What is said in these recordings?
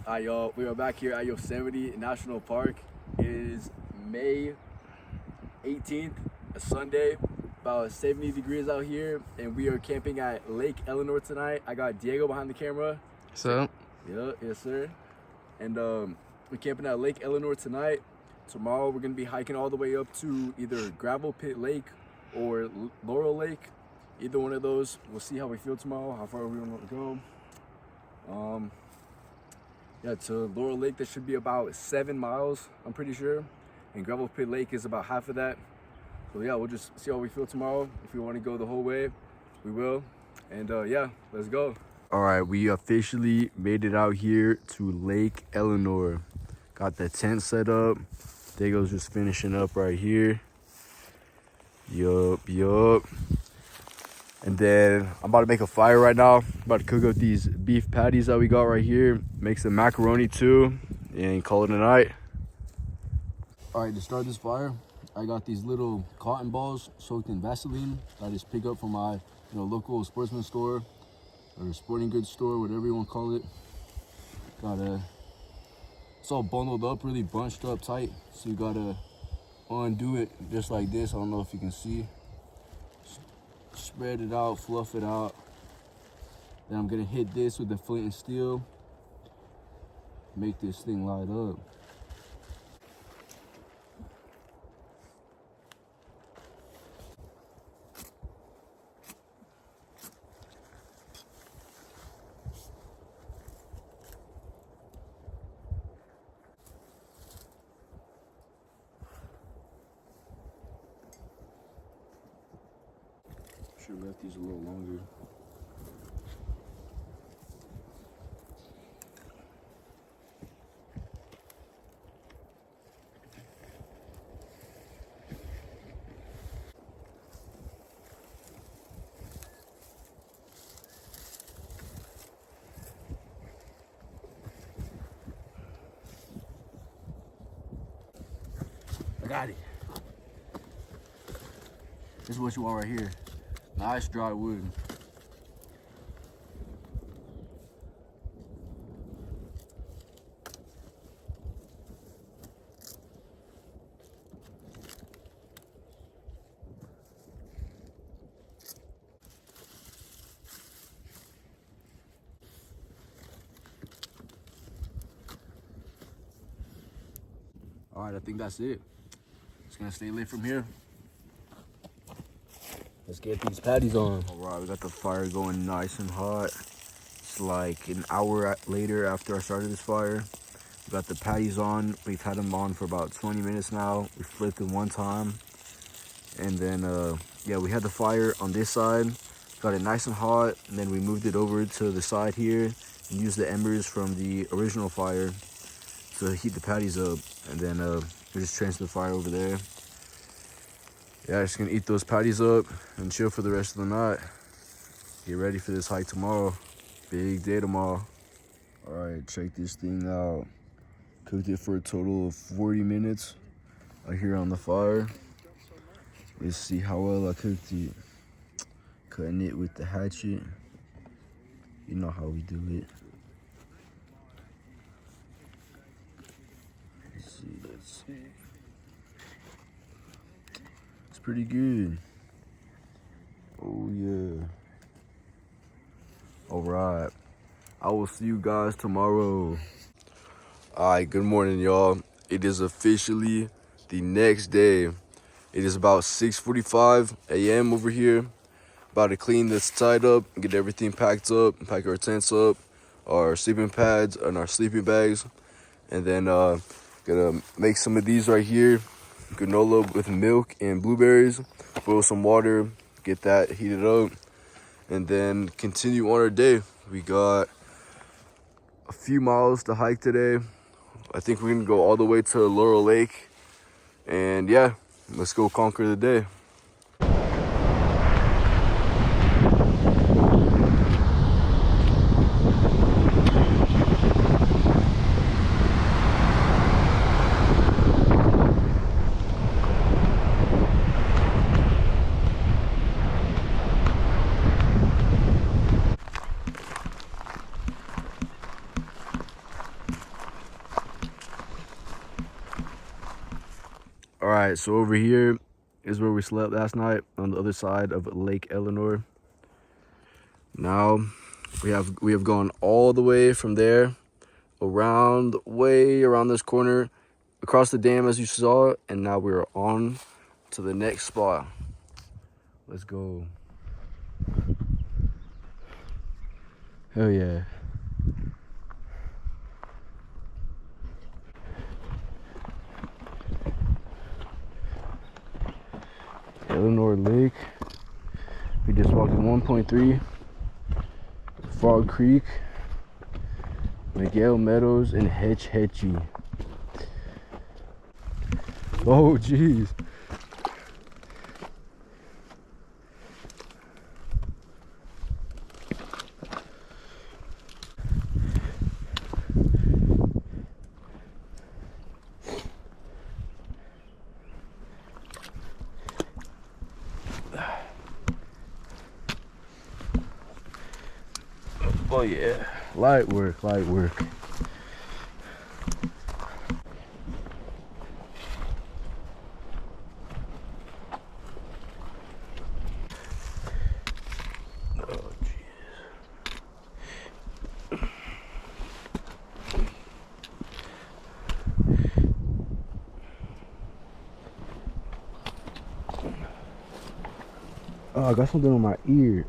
Alright, y'all, we are back here at Yosemite National Park. It is May 18th, a Sunday, about 70 degrees out here, and we are camping at Lake Eleanor tonight. I got Diego behind the camera. So, Yeah, yes sir. And we're camping at Lake Eleanor tonight. Tomorrow we're gonna be hiking all the way up to either Gravel Pit Lake or Laurel Lake. Either one of those. We'll see how we feel tomorrow, how far we want to go. Yeah, to Laurel Lake, that should be about 7 miles, I'm pretty sure. And Gravel Pit Lake is about half of that. So yeah, we'll just see how we feel tomorrow. If we want to go the whole way, we will. And yeah, let's go. All right, we officially made it out here to Lake Eleanor. Got the tent set up. Diego's just finishing up right here. Yup. And then I'm about to make a fire right now. About to cook up these beef patties that we got right here. Make some macaroni too, and call it a night. All right, to start this fire, I got these little cotton balls soaked in Vaseline that I just pick up from my local sportsman store or sporting goods store, whatever you want to call it. It's all bundled up, really bunched up tight. So you gotta undo it just like this. I don't know if you can see. Spread it out, fluff it out. Then I'm gonna hit this with the flint and steel. Make this thing light up. Should have left these a little longer. I got it. This is what you want right here. Nice dry wood. All right, I think that's it. Just gonna stay lit from here. Let's get these patties on. All right, we got the fire going nice and hot. It's like an hour later after I started this fire. We got the patties on. We've had them on for about 20 minutes now. We flipped them one time. And then, yeah, we had the fire on this side. Got it nice and hot. And then we moved it over to the side here and used the embers from the original fire to heat the patties up. And then we just transferred the fire over there. Yeah, just gonna eat those patties up and chill for the rest of the night. Get ready for this hike tomorrow. Big day tomorrow. All right, check this thing out. Cooked it for a total of 40 minutes out here on the fire. Let's see how well I cooked it. Cutting it with the hatchet. You know how we do it. Let's see. Pretty good. Oh yeah. All right, I will see you guys tomorrow. All right, good morning, y'all. It is officially the next day. It is about 6:45 a.m. over here. About to clean this side up, get everything packed up, pack our tents up, our sleeping pads and our sleeping bags, and then gonna make some of these right here. Granola with milk and blueberries. Boil some water, get that heated up, and then continue on our day. We got a few miles to hike today. I think we're gonna go all the way to Laurel Lake, and yeah, let's go conquer the day. All right, so over here is where we slept last night on the other side of Lake Eleanor. Now we have gone all the way from there around way around this corner across the dam as you saw, and now we're on to the next spot. Let's go. Hell yeah. Eleanor Lake. We just walked in 1.3. Frog Creek, Miguel Meadows, and Hetch Hetchy. Oh jeez. Oh yeah, light work, light work. Oh jeez. Oh, I got something on my ear.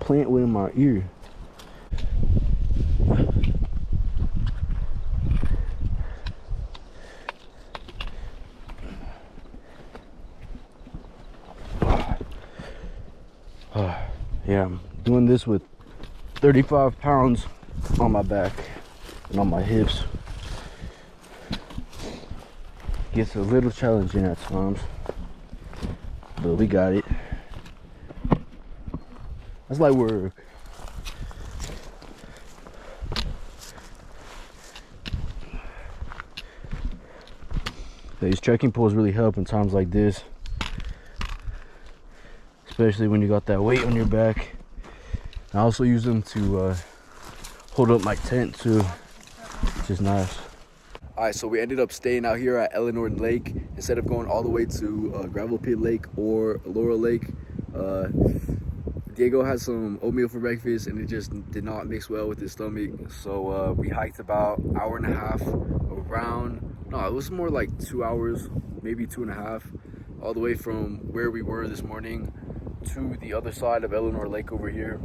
Plant went in my ear. Yeah, I'm doing this with 35 pounds on my back and on my hips. Gets a little challenging at times, but we got it. That's light work. These trekking poles really help in times like this, especially when you got that weight on your back. I also use them to hold up my tent too, which is nice. All right, so we ended up staying out here at Eleanor Lake instead of going all the way to Gravel Pit Lake or Laurel Lake. Diego had some oatmeal for breakfast and it just did not mix well with his stomach. So we hiked about an hour and a half around, no, it was more like 2 hours, maybe 2.5, all the way from where we were this morning to the other side of Eleanor Lake over here.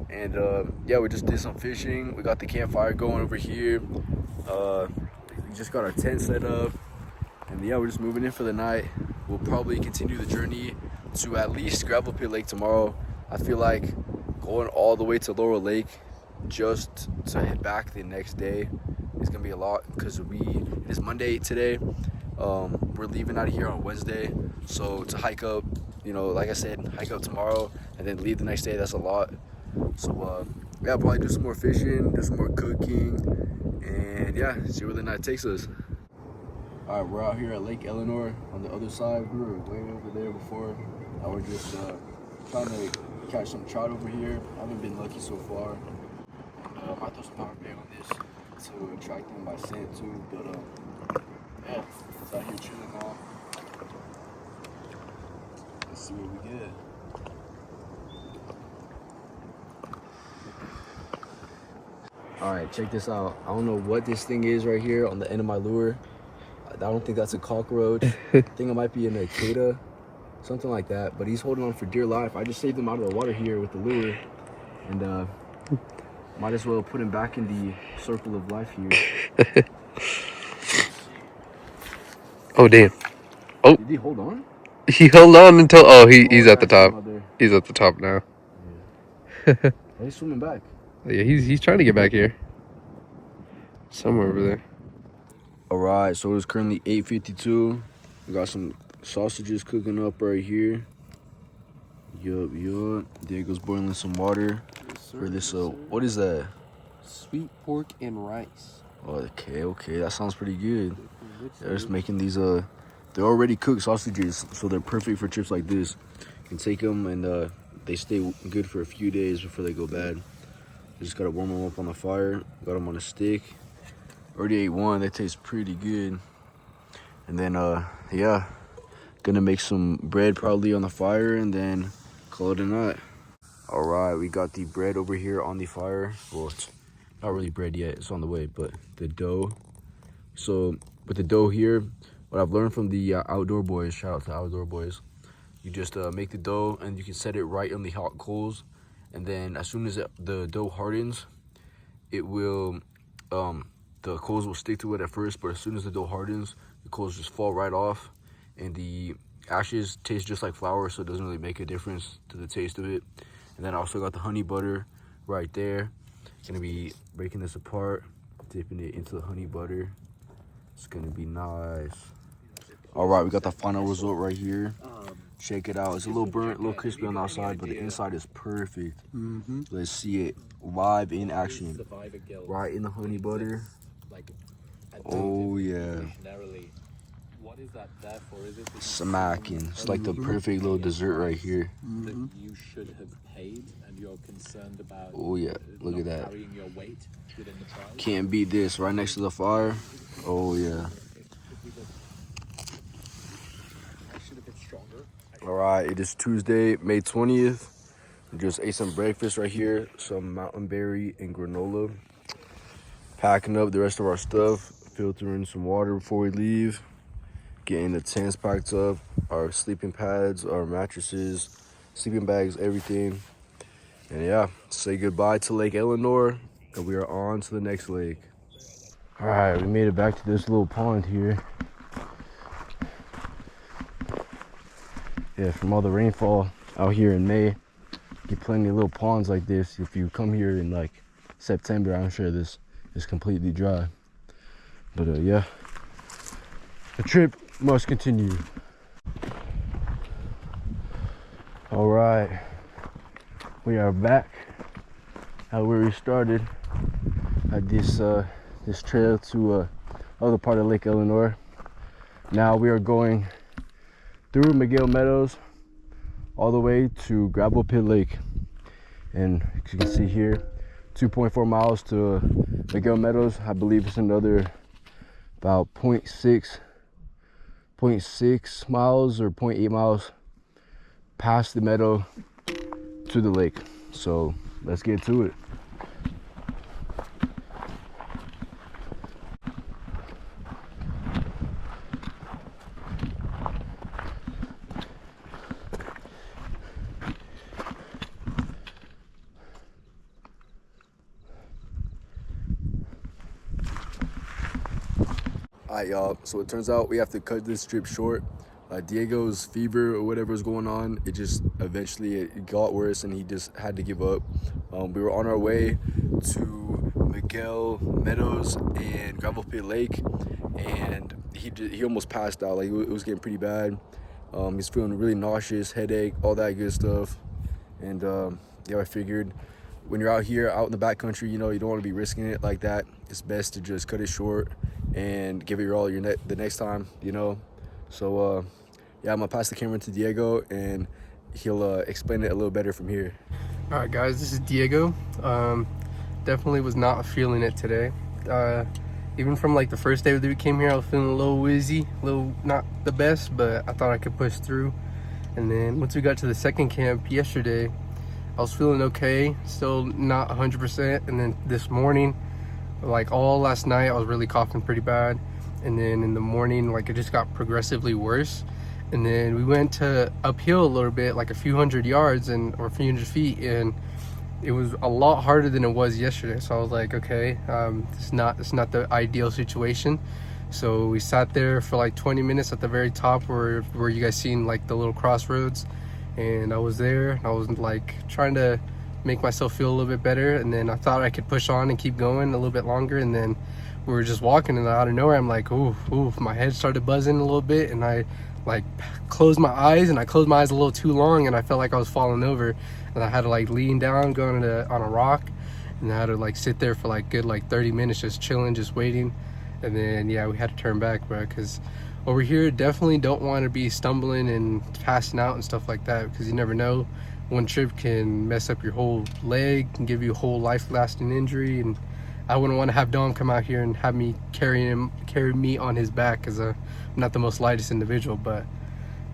And yeah, we just did some fishing. We got the campfire going over here. We just got our tent set up. And yeah, we're just moving in for the night. We'll probably continue the journey to at least Gravel Pit Lake tomorrow. I feel like going all the way to Laurel Lake just to head back the next day is gonna be a lot because it is Monday today. We're leaving out of here on Wednesday. So to hike up, you know, like I said, hike up tomorrow and then leave the next day, that's a lot. So yeah, probably do some more fishing, do some more cooking, and yeah, see where the night takes us. All right, we're out here at Lake Eleanor on the other side. We were way over there before. Now we're just trying to catch some trout over here. I haven't been lucky so far. And, I might throw some power bait on this to attract them by scent too. But yeah, it's out here chilling now. Let's see what we get. All right, check this out. I don't know what this thing is right here on the end of my lure. I don't think that's a cockroach. I think it might be an cicada, something like that. But he's holding on for dear life. I just saved him out of the water here with the lure, and might as well put him back in the circle of life here. Oh damn! Oh, did he hold on? He held on until he's at the top. He's at the top now. Yeah. He's swimming back. Yeah, he's trying to get back here. Somewhere over there. All right, so it's currently 8:52. We got some sausages cooking up right here. Yup. Diego's boiling some water for this. What is that? Sweet pork and rice. Okay. That sounds pretty good. They're just making these. They're already cooked sausages, so they're perfect for trips like this. You can take them and they stay good for a few days before they go bad. You just gotta warm them up on the fire. Got them on a stick. Already ate one. That tastes pretty good. And then yeah, gonna make some bread probably on the fire and then call it a night. All right, we got the bread over here on the fire. Well, it's not really bread yet, it's on the way, but the dough. So with the dough here, what I've learned from the outdoor boys, shout out to outdoor boys, you just make the dough and you can set it right on the hot coals, and then as soon as the dough hardens, it will the coals will stick to it at first, but as soon as the dough hardens, the coals just fall right off, and the ashes taste just like flour, so it doesn't really make a difference to the taste of it. And then I also got the honey butter right there. Gonna be breaking this apart, dipping it into the honey butter. It's gonna be nice. All right, we got the final result right here. Check it out. It's a little burnt, a little crispy on the outside, but the inside is perfect. Let's see it live in action. Right in the honey butter. Oh yeah. Smacking. It's like the perfect little dessert right here. Oh yeah, look at that. Can't beat this. Right next to the fire. Oh yeah. All right, it is Tuesday, May 20th. Just ate some breakfast right here, some mountain berry and granola. Packing up the rest of our stuff, filtering some water before we leave. Getting the tents packed up, our sleeping pads, our mattresses, sleeping bags, everything. And yeah, say goodbye to Lake Eleanor, and we are on to the next lake. All right, we made it back to this little pond here. Yeah, from all the rainfall out here in May, get plenty of little ponds like this. If you come here in like September, I'm sure this is completely dry. But yeah, the trip must continue. All right, we are back at where we started at this this trail to other part of Lake Eleanor. Now we are going through Miguel Meadows all the way to Gravel Pit Lake, and as you can see here, 2.4 miles to Miguel Meadows. I believe it's another about 0.6 miles or 0.8 miles past the meadow to the lake. So let's get to it. Alright y'all, so it turns out we have to cut this trip short. Diego's fever or whatever is going on, it got worse and he just had to give up. We were on our way to Miguel Meadows and Gravel Pit Lake, and he almost passed out. Like, it was getting pretty bad. He's feeling really nauseous, headache, all that good stuff. And yeah, I figured when you're out here, out in the backcountry, you know, you don't want to be risking it like that. It's best to just cut it short and give it your all the next time, you know. So yeah, I'm gonna pass the camera to Diego and he'll explain it a little better from here. All right, guys, this is Diego. Definitely was not feeling it today. Even from like the first day that we came here, I was feeling a little wheezy, not the best, but I thought I could push through. And then once we got to the second camp yesterday, I was feeling okay, still not 100%. And then this morning, like all last night, I was really coughing pretty bad. And then in the morning, like, it just got progressively worse. And then we went to uphill a little bit, like a few hundred yards or a few hundred feet, and it was a lot harder than it was yesterday. So I was like, okay, it's not the ideal situation. So we sat there for like 20 minutes at the very top where you guys seen like the little crossroads, and I was there and I was like trying to make myself feel a little bit better. And then I thought I could push on and keep going a little bit longer, and then we were just walking, and out of nowhere I'm like, ooh, my head started buzzing a little bit, and I like closed my eyes, and I closed my eyes a little too long, and I felt like I was falling over, and I had to like lean down, going on a rock, and I had to like sit there for like good like 30 minutes just chilling, just waiting. And then yeah, we had to turn back, bro, because over here definitely don't want to be stumbling and passing out and stuff like that, because you never know, one trip can mess up your whole leg, can give you a whole life lasting injury. And I wouldn't want to have Dom come out here and have me carry me on his back, because I'm not the most lightest individual. But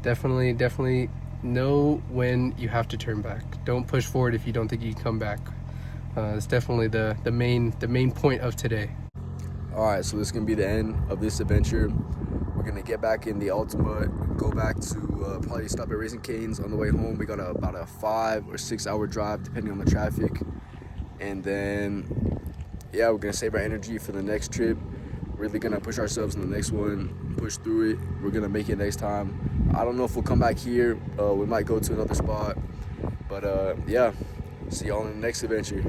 definitely know when you have to turn back. Don't push forward if you don't think you can come back. It's definitely the main point of today. All right, so this is gonna be the end of this adventure. We're gonna get back in the Ultima, go back to probably stop at Raising Cane's on the way home. We got about a 5 or 6 hour drive depending on the traffic, and then yeah, we're gonna save our energy for the next trip. Really gonna push ourselves in the next one, push through it. We're gonna make it next time. I don't know if we'll come back here. We might go to another spot, but yeah, see y'all in the next adventure.